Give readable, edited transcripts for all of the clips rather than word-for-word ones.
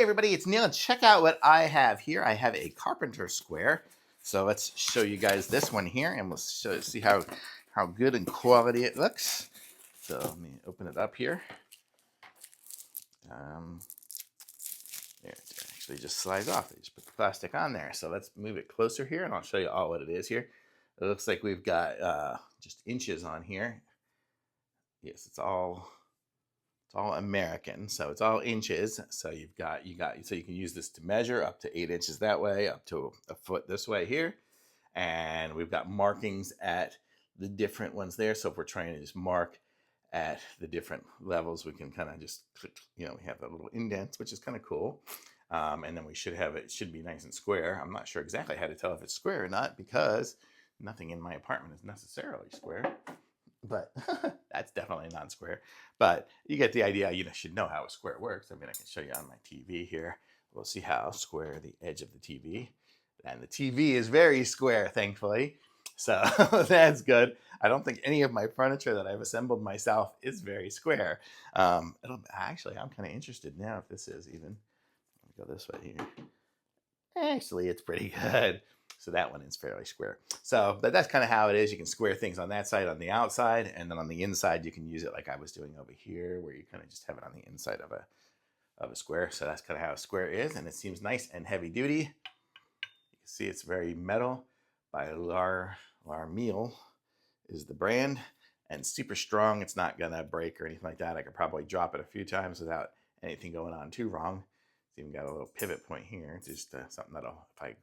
Hey everybody, it's Neil, and check out what I have here. I have a carpenter square. So let's show you guys this one here, and we'll see how good and quality it looks. So let me open it up here. There, it actually just slides off. They just put the plastic on there. So let's move it closer here, and I'll show you all what it is here. It looks like we've got just inches on here. Yes, it's all American, so it's all inches. So so you can use this to measure up to 8 inches that way, up to a foot this way here. And we've got markings at the different ones there. So if we're trying to just mark at the different levels, we can kind of just click, we have the little indents, which is kind of cool. And then we should have it should be nice and square. I'm not sure exactly how to tell if it's square or not because nothing in my apartment is necessarily square. But that's definitely non-square. But you get the idea. You should know how a square works. I mean, I can show you on my TV here. We'll see how square the edge of the TV. And the TV is very square, thankfully. So that's good. I don't think any of my furniture that I've assembled myself is very square. Actually, I'm kind of interested now if this is even. Let me go this way here. Actually, it's pretty good. So that one is fairly square. So, but that's kind of how it is. You can square things on that side, on the outside, and then on the inside, you can use it like I was doing over here, where you kind of just have it on the inside of a square. So that's kind of how a square is, and it seems nice and heavy duty. You can see it's very metal by LARMEIL is the brand, and super strong. It's not gonna break or anything like that. I could probably drop it a few times without anything going on too wrong. It's even got a little pivot point here. It's just something that'll, if I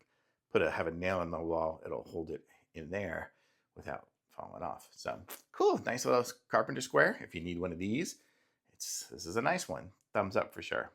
have a nail in the wall, it'll hold it in there without falling off. So cool, nice little carpenter square. If you need one of these, this is a nice one. Thumbs up for sure.